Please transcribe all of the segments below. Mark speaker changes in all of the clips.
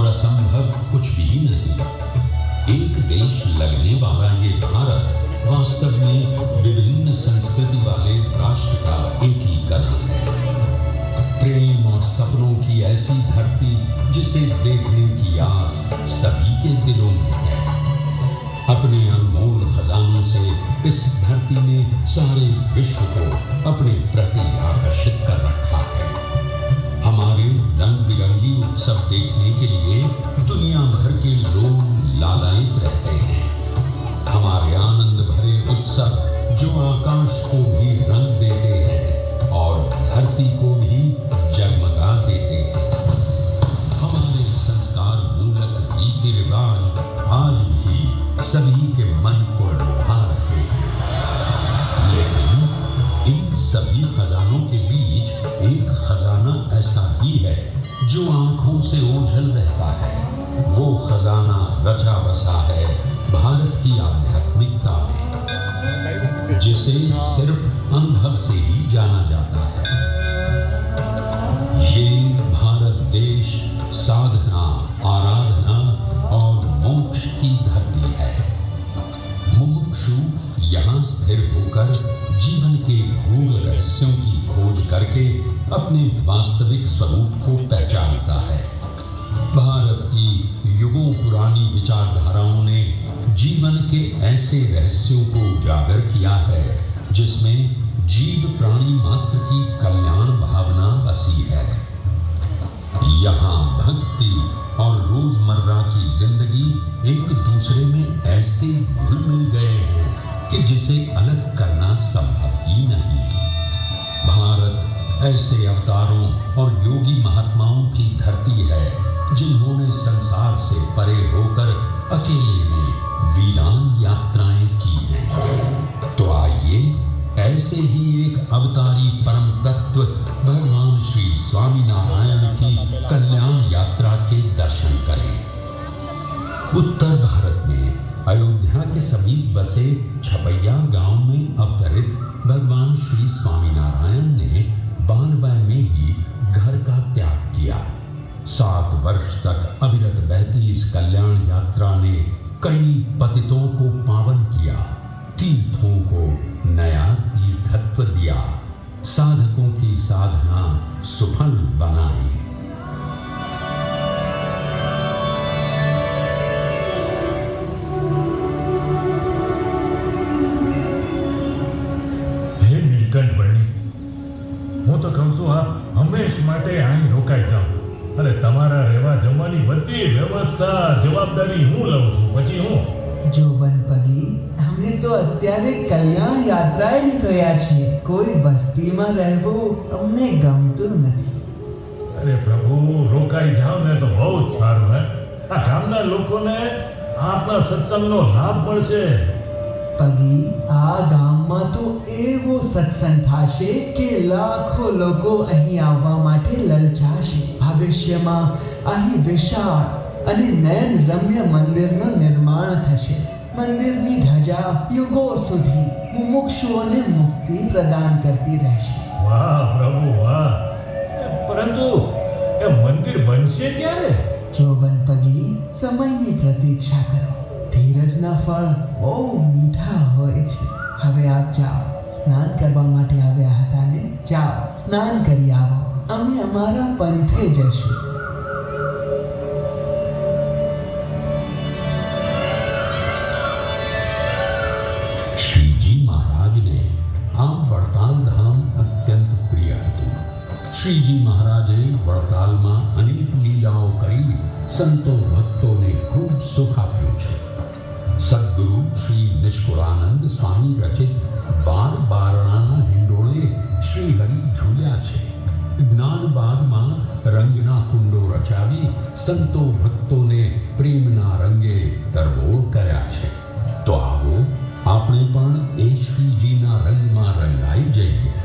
Speaker 1: असंभव कुछ भी नहीं। एक देश लगने वाला ये भारत वास्तव में विभिन्न संस्कृति वाले राष्ट्र का एकीकरण है। प्रेम और सपनों की ऐसी धरती जिसे देखने की आस सभी के दिलों में है। अपने अनमोल खजानों से इस धरती ने सारे विश्व को अपने प्रति आकर्षित कर रखा है। हमारे रंग बिरंगी उत्सव देखने के लिए दुनिया भर के लोग लालायित रहते हैं। हमारे आनंद भरे उत्सव जो आकाश को भी रंग देते हैं और धरती को भी जगमगा देते हैं। हमारे संस्कार मूलक रीति रिवाज आज भी सभी के मन को लुभा रहे हैं। लेकिन इन सभी खजानों के बीच एक खजाना ऐसा भी है जो आंखों से ओझल रहता है। वो खजाना रचा बसा है भारत की आध्यात्मिकता में, जिसे सिर्फ अनुभव से ही जाना जाता है। ये भारत देश साधना, आराधना और मोक्ष की धरती है। मुमुक्षु यहाँ स्थिर होकर जीवन के गूढ़ रहस्यों की खोज करके अपने वास्तविक स्वरूप को पहचानता है। भारत की युगों पुरानी विचारधाराओं ने जीवन के ऐसे रहस्यों को उजागर किया है जिसमें जीव प्राणी मात्र की कल्याण भावना बसी है। यहाँ भक्ति और रोजमर्रा की जिंदगी एक दूसरे में ऐसे घुल मिल गए हैं कि जिसे अलग करना संभव ही नहीं। भारत ऐसे अवतारों और योगी महात्माओं की धरती है जिन्होंने संसार से परे होकर अकेले में वीरान यात्राएं की हैं। तो आइए ऐसे ही एक अवतारी परम तत्व भगवान श्री स्वामीनारायण की कल्याण यात्रा के दर्शन करें। उत्तर भारत में अयोध्या के समीप बसे छपैया गांव में अवतरित भगवान श्री स्वामीनारायण ने बालवय में ही घर का त्याग किया। 7 वर्ष तक अविरत बहती इस कल्याण यात्रा ने कई पतितों को पावन किया, तीर्थों को नया तीर्थत्व दिया, साधकों की साधना सुफल बनाई।
Speaker 2: हे નીલકંઠ વર્ણી, હું તો કહું છું આપ હંમેશ માટે અહીં રોકાઈ જાઓ અને તમારા રહેવા જમવાની બધી વ્યવસ્થા જવાબદારી હું લઉં છું, પછી હું
Speaker 3: જો બનપગી અમે તો અત્યારે કલ્યાણ યાત્રાએ નીકળ્યા છીએ। કોઈ વસ્તીમાં રહેવું અમને ગમતું નથી।
Speaker 2: અરે પ્રભુ, રોકાઈ જાઓ ને તો બહુ જ સારું હે। આ ગામના લોકોને આપના સત્સંગનો લાભ મળશે।
Speaker 3: પગી આ ગામમાં તો એવો સત્સંગ થશે કે લાખો લોકો અહીં આવવા માટે લલચાશે। ભવિષ્યમાં અહીં વિશાળ અને નયન રમ્ય મંદિરનું નિર્માણ થશે। મંદિરની ધજા યુગો સુધી મુમુક્ષુઓને મુક્તિ પ્રદાન કરતી રહેશે।
Speaker 2: વાહ પ્રભુ વાહ! પરંતુ એ મંદિર બનશે ક્યારે?
Speaker 3: જો બનપગી સમયની પ્રતીક્ષા કરો। ધીરજના ફળ બહુ મીઠા હોય છે। હવે આપ જાઓ, સ્નાન કરવા માટે આવ્યા હતા ને? જાઓ સ્નાન કરી આવો, અમે અમારા પંથે જશું।
Speaker 1: श्रीजी महाराज ने आ वड़ताल धाम अत्यंत प्रिय હતું। श्रीजी महाराजे वड़तालમાં અનેક લીલાઓ કરી સંતો ભક્તોને ખૂબ સુખ આપ્યું છે। સદગુરુ શ્રી નિષ્કુળાનંદ સ્વામી રચિત 12 બારણાના હિંડોળે શ્રી હરિ ઝૂલ્યા છે। જ્ઞાનબાગમાં રંગના કુંડો રચાવી સંતો ભક્તોને પ્રેમના રંગે તરબોળ કર્યા છે। તો આવો આપણે પણ એ શ્રીજીના રંગમાં રંગાઈ જઈએ।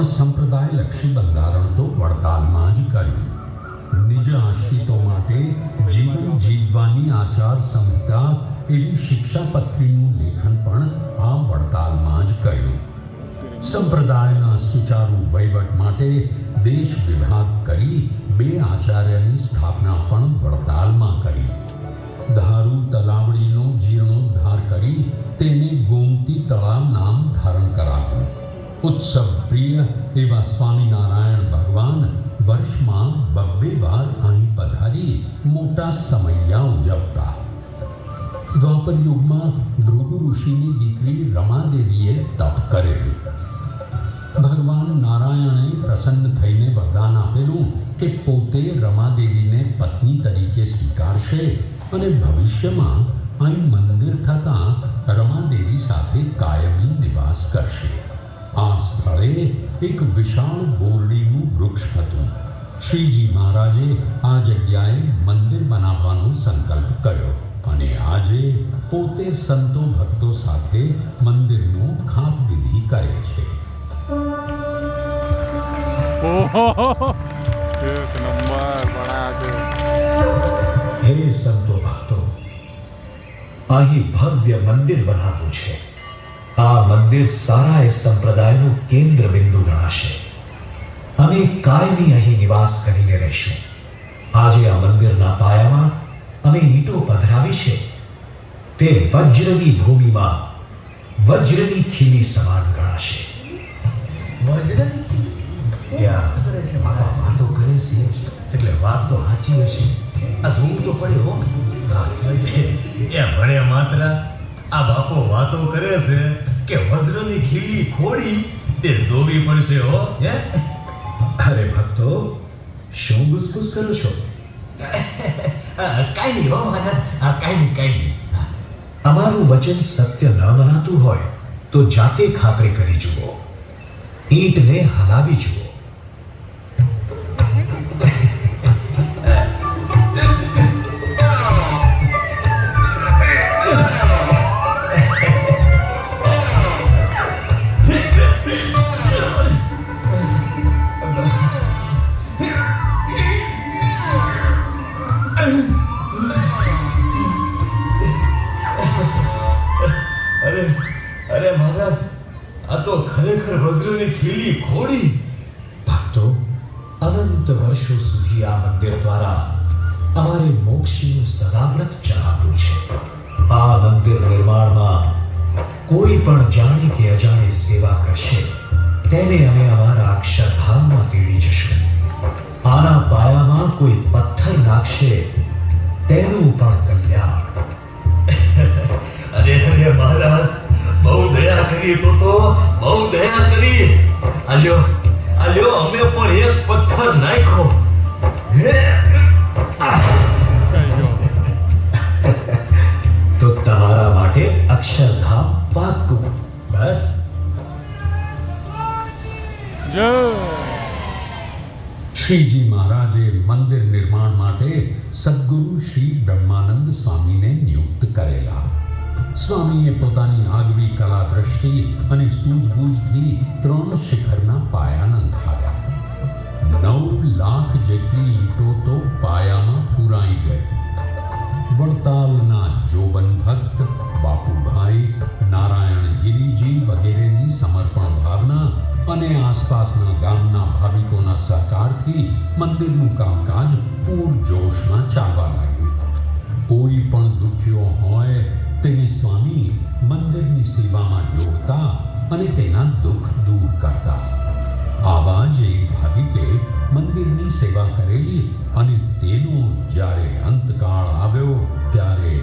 Speaker 1: પણ સંપ્રદાયલક્ષી બંધારણ તો વડતાલમાં જ કર્યું. નિજ આશ્રિતો માટે જીવન જીવવાની આચાર સંહિતા એવી શિક્ષાપત્રીનું લેખન પણ આ વડતાલમાં જ કર્યું. સંપ્રદાયના સુચારુ વહીવટ માટે દેશ વિભાગ કરી 2 આચાર્યની સ્થાપના પણ વડતાલમાં કરી. ધારુ તલાવડીનો જીર્ણોદ્ધાર કરી તેને ગોમતી તળાવ નામ ધારણ કરાવ્યું. ઉત્સવ પ્રિય એવા સ્વામિનારાયણ ભગવાન વર્ષમાં 2 વાર અહીં પધારી મોટા સમૈયા ઉજવતા. દ્વાપર યુગમાં ભૃગુ ઋષિની દીકરી રમાદેવીએ તપ કરેલું. ભગવાન નારાયણે પ્રસન્ન થઈને વરદાન આપેલું કે પોતે રમાદેવીને પત્ની તરીકે સ્વીકારશે અને ભવિષ્યમાં અહીં મંદિર થતાં રમાદેવી સાથે કાયમી નિવાસ કરશે. આ સ્થળે એક વિશાળ બોરડીનું વૃક્ષ હતું. શ્રીજી મહારાજે આ જગ્યાએ મંદિર બનાવવાનો સંકલ્પ કર્યો અને આજે પોતે સંતો ભક્તો સાથે મંદિરનું ખાતવિધિ કરે છે.
Speaker 4: એક નંબર બના છે.
Speaker 5: હે સંતો ભક્તો, અહીં ભવ્ય મંદિર બનાવવું છે. આ મંદિર સારા એ સંપ્રદાયનું કેન્દ્ર બિંદુ ગણાશે. અમે કાયમી અહીં નિવાસ કરીને રહીશું. આજે આ મંદિરના પાયામાં અમે ઈંટો પધરાવી છે. તે વજ્રની ભૂમિમાં વજ્રની ખીલી સમાન ગણાશે.
Speaker 6: ત્યાં બાપા વાતો કરે છે એટલે વાત તો સાચી હશે. આ જોવું તો પડે હો. એ ભણે માત્ર આ બાપો વાતો કરે છે કે વજ્રની ખીલી ખોડી તે જોવી પડશે હો. હે
Speaker 5: અરે ભક્તો, શું ગુસગુસ કરો છો?
Speaker 6: કાંઈ નહીં હો મહારાજ, કાંઈ નહીં.
Speaker 5: અમારું વચન સત્ય ન મનાતું હોય તો જાતે ખાતરી કરી જુઓ. ઈંટને હલાવી જુઓ.
Speaker 6: અરે મહારાજ, આ તો ખરેખર વજ્રની ખીલી ખોડી.
Speaker 5: ભક્તો, અનંત વર્ષો સુધી આ મંદિર દ્વારા અમારે મોક્ષનું સદાવ્રત ચલાવવું છે. આ મંદિર નિર્માણમાં કોઈ પણ જાણી કે અજાણી સેવા કરશે તેને અમે અમારા અક્ષરધામમાં તેડી જશું. આના પાયામાં કોઈ પથ્થર નાખશે તેનું પણ કલ્યાણ.
Speaker 6: અરે મહારાજ, બહુ દયા કરી તો બહુ દયા કરી. આલ્યો અમે પણ એક પથ્થર નાખ્યો.
Speaker 5: તો તમારા માટે અક્ષરધામ પાક્કું. બસ.
Speaker 4: જય
Speaker 1: શ્રીજી મહારાજે મંદિર નિર્માણ માટે સદગુરુ શ્રી બ્રહ્માનંદ સ્વામીને નિયુક્ત કરેલા. સ્વામીએ પોતાની આગવી કલા દ્રષ્ટિ અને સૂઝબૂઝથી 3 શિખરના પાયા નંખાવ્યા. 9 લાખ જેટલી ઈંટો તો પાયામાં પુરાઈ ગઈ. વડતાલના જોબન ભક્ત બાપુભાઈ, નારાયણ ગિરિજી વગેરેની સમર્પણ ભાવના અને આસપાસના ગામના ભાવિકોના સહકારથી મંદિરનું કામકાજ પૂરજોશમાં ચાલવા લાગ્યું. કોઈ પણ દુખ્યો હોય તેને સ્વામી મંદિરની સેવામાં જોડતા અને તેના દુઃખ દૂર કરતા. આવા જ એક ભાવિકે મંદિરની સેવા કરેલી અને તેનો જ્યારે અંતકાળ આવ્યો ત્યારે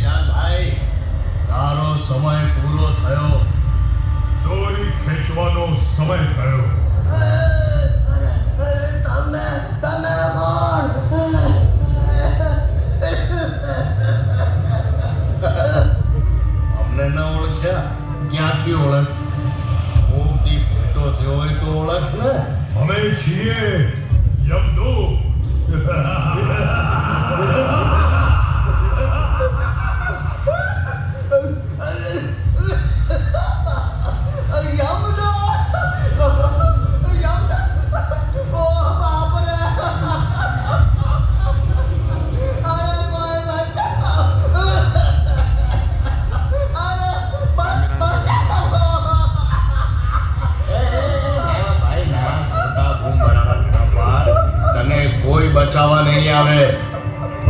Speaker 6: ચાલ ભાઈ, તારો સમય પૂરો થયો.
Speaker 2: દોરી ખેંચવાનો સમય થયો.
Speaker 6: અમને ન ઓળખ્યા? ક્યાંથી ઓળખ? કોકથી ભેટો થયો હોય તો ઓળખ ને.
Speaker 2: અમે છીએ યમદૂત.
Speaker 6: બચાવવા નહીં આવે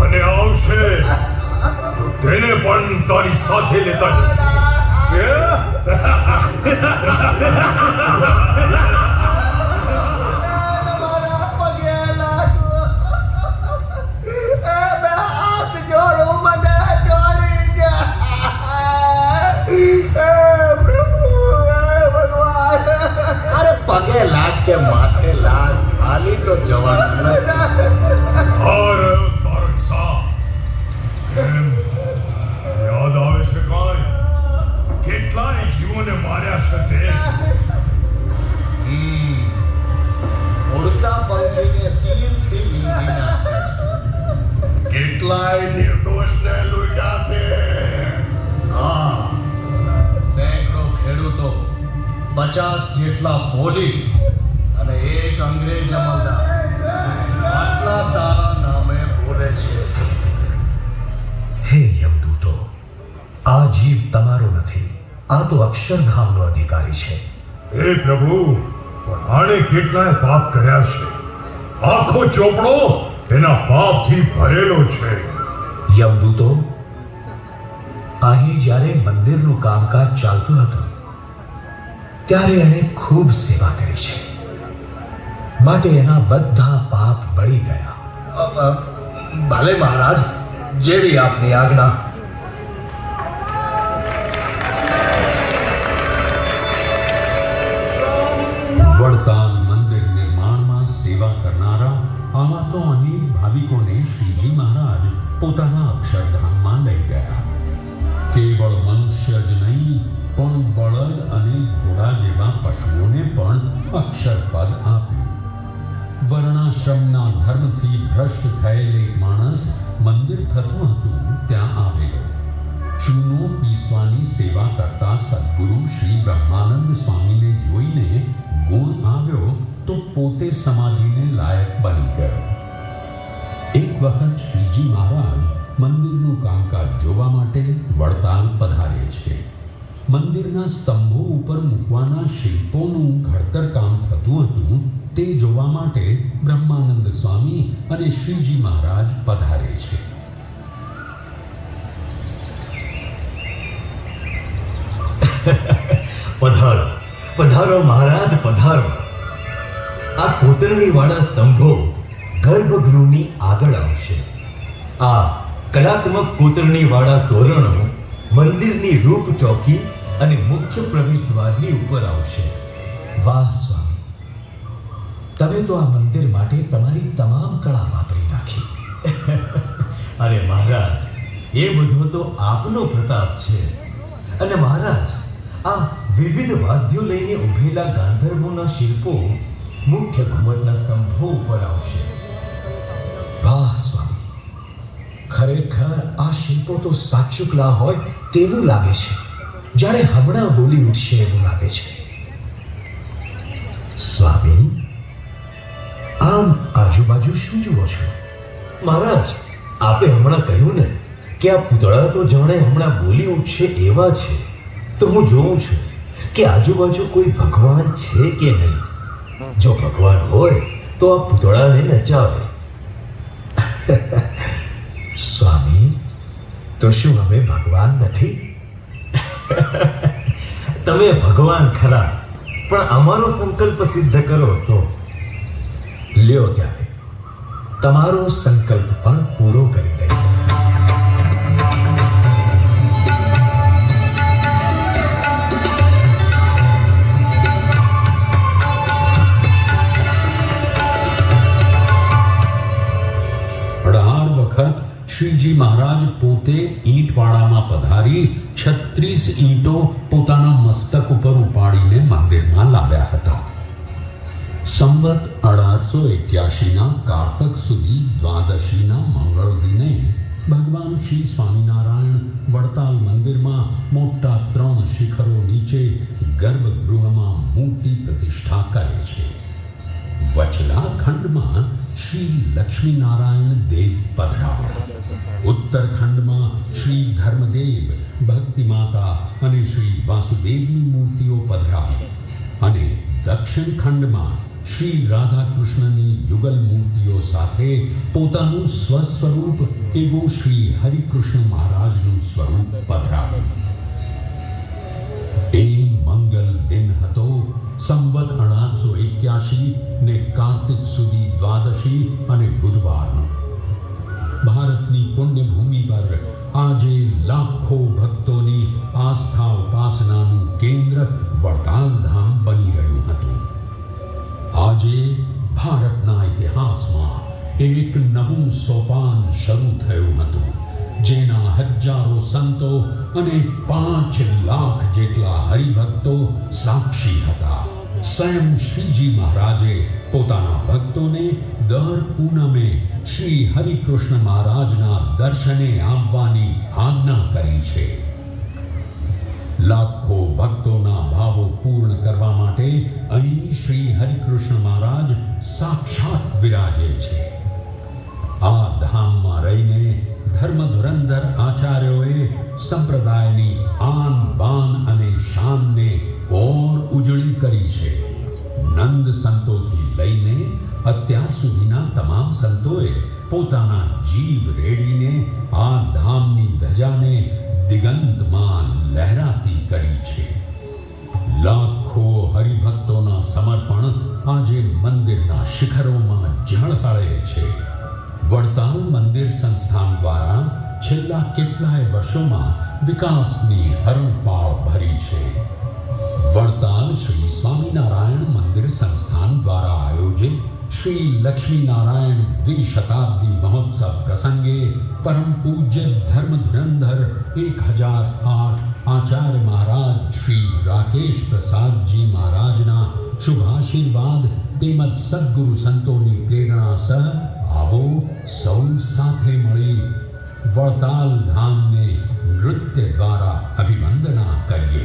Speaker 2: અને આવશે તો તેને પણ તારી સાથે લેતા જશે
Speaker 6: અરે પગે લાગ કે માથે લાગ ખાલી તો જવાનું નથી.
Speaker 2: તારો હિસાબ એમ યાદ આવે છે કાંઈ કેટલાય જીવોને માર્યા છે તે
Speaker 6: ઉડતા પંખીને તીરથી લીધી નાખ્યા છે.
Speaker 2: કેટલાય નિર્દોષને લૂંટ્યા છે.
Speaker 6: હા, સેંકડો ખેડૂતો, 50 જેટલા પોલીસ અને એક અંગ્રેજ અમલદાર આટલા તારા નામે બોલે છે.
Speaker 5: હે યમદૂતો, આ જીવ તમારો નથી, આ તો અક્ષરધામનો અધિકારી છે.
Speaker 2: હે પ્રભુ, પણ આણે કેટલાય પાપ કર્યા છે. આખો ચોપડો એના પાપથી ભરેલો છે.
Speaker 5: યમદૂતો, અહીં જ્યારે મંદિરનું કામકાજ ચાલતું હતું ત્યારે એણે ખૂબ સેવા કરી છે, માટે એના બધા પાપ બળી ગયા.
Speaker 6: ભલે મહારાજ, જેવી આપની આજ્ઞા.
Speaker 1: વડતાલ મંદિર નિર્માણમાં સેવા કરનારા આવા તો અનેક ભાવિકોને શ્રીજી મહારાજ પોતાના અક્ષરધામમાં લઈ ગયા. કેવળ મનુષ્ય જ નહીં પણ બળદ અને ઘોડા જેવા પશુઓને પણ અક્ષરપદ આપ્યું. વર્ણાશ્રમના ધર્મથી ભ્રષ્ટ થયેલ એક માણસ મંદિર થતું હતું ત્યાં આવેલો. ચૂનો પીસવાની સેવા કરતા સદગુરુ શ્રી બ્રહ્માનંદ સ્વામીને જોઈને ગુણ આવ્યો તો પોતે સમાધિને લાયક બની ગયો. એક વખત શ્રીજી મહારાજ મંદિરનું કામકાજ જોવા માટે વડતાલ પધારે છે. મંદિરના સ્તંભો ઉપર મૂકવાના શિલ્પોનું ઘડતર કામ થતું હતું તે જોવા માટે બ્રહ્માનંદ સ્વામી અને શ્રીજી મહારાજ પધારે છે.
Speaker 6: પધારો પધારો મહારાજ, પધારો. આ કોતરણીવાળા સ્તંભો ગર્ભગૃહની આગળ આવશે. આ કલાત્મક કોતરણીવાળા તોરણો મંદિરની રૂપ ચોકી અને મુખ્ય પ્રવેશ દ્વારની ઉપર આવશે.
Speaker 5: વાહ સ્વામી, તમે તો આ મંદિર માટે તમારી તમામ કળા વાપરી નાખી.
Speaker 6: અરે મહારાજ, એ બધો તો આપનો પ્રતાપ છે. અને મહારાજ, આ વિવિધ વાદ્યો લઈને ઉભેલા ગાંધર્વોના શિલ્પો મુખ્ય ઘુમટના સ્તંભો ઉપર આવશે.
Speaker 5: વાહ સ્વામી, ખરેખર આ શિલ્પો તો સાચુકલા હોય તેવું લાગે છે, જાણે હમણાં બોલી ઉઠશે એવું લાગે છે.
Speaker 6: સ્વામી, આમ આજુબાજુ શું જુઓ છો? મહારાજ, આપણે હમણાં કહ્યું ને કે આ પૂતળા તો જાણે હમણાં બોલી ઉઠશે એવા છે, તો હું જોઉં છું કે આજુબાજુ કોઈ ભગવાન છે કે નહીં. જો ભગવાન હોય તો આ પૂતળાને નચાવે.
Speaker 5: સ્વામી, તો શું અમે ભગવાન નથી?
Speaker 6: તમે ભગવાન ખરા, પણ અમારો સંકલ્પ સિદ્ધ કરો તો.
Speaker 5: લ્યો ત્યારે તમારો સંકલ્પ પણ પૂરો કરી દઈએ.
Speaker 1: શ્રીજી મહારાજ પોતે ઈંટવાડામાં પધારી 36 ઈંટો પોતાના મસ્તક ઉપર ઉપાડીને મંદિરમાં લાવ્યા હતા. સંવત 1881ના કારતક સુધી દ્વાદશીના મંગળ દિને ભગવાન શ્રી સ્વામિનારાયણ વડતાલ મંદિરમાં મોટા 3 શિખરો નીચે ગર્ભગૃહમાં મૂર્તિ પ્રતિષ્ઠા કરે છે. વચલા ખંડમાં શ્રી લક્ષ્મીનારાયણ દેવ પધરાવ્યા. ઉત્તર ખંડમાં શ્રી ધર્મદેવ, ભક્તિ માતા અને શ્રી વાસુદેવની મૂર્તિઓ પધરાવી અને દક્ષિણ ખંડમાં શ્રી રાધા કૃષ્ણની યુગલ મૂર્તિઓ સાથે પોતાનું સ્વસ્વરૂપ એવું શ્રી હરિકૃષ્ણ મહારાજનું સ્વરૂપ પધરાવ્યું. એ મંગલ દિન હતો સંવત 1881 ને કાર્તિક સુધી દ્વાદશી અને બુધવારનો. ભારતની પુણ્યભૂમિ પર આજે લાખો ભક્તોની આસ્થા ઉપાસનાનું કેન્દ્ર વડતાલ ધામ બની રહ્યું હતું. આજે ભારતના ઇતિહાસમાં એક નવું સોપાન શરૂ થયું હતું, જેના હજારો સંતો અને 5 લાખ જેટલા હરિભક્તો સાક્ષી હતા. સ્વયં શ્રીજી મહારાજે પોતાના ભક્તોને દર પૂનમે શ્રી હરિકૃષ્ણ મહારાજના દર્શને આવવાની આજ્ઞા કરી છે. લાખો ભક્તોના ભાવો પૂર્ણ કરવા માટે અહીં શ્રી હરિકૃષ્ણ મહારાજ સાક્ષાત વિરાજે છે. આ ધામમાં રહીને ધર્મધુરંધર આચાર્યોએ સંપ્રદાયની આન બાન અને શાનને ઓર ઉજળી કરી છે. નંદ સંતોથી લઈને અત્યાર સુધીના તમામ સંતોએ પોતાના જીવ રેડીને આ ધામની ધજાને દિગંતમાં લહેરાતી કરી છે. લાખો હરિભક્તોના સમર્પણ આજે મંદિરના શિખરોમાં ઝળહળે છે. વડતાલ મંદિર સંસ્થાન દ્વારા છેલ્લા કેટલાય વર્ષોમાં વિકાસની હરણફાળ ભરી છે. વડતાલ શ્રી સ્વામિનારાયણ મંદિર સંસ્થાન દ્વારા આયોજિત શ્રી લક્ષ્મીનારાયણ દ્વિશતાબ્દી મહોત્સવ પ્રસંગે પરમ પૂજ્ય ધર્મધુરંધર 1008 આચાર્ય મહારાજ શ્રી રાકેશ પ્રસાદજી મહારાજના શુભાશીર્વાદ તેમજ સદ્ગુરુ સંતોની પ્રેરણા સહ આવો સૌ સાથે મળી વડતાલ ધામને નૃત્ય દ્વારા અભિવંદના કરીએ.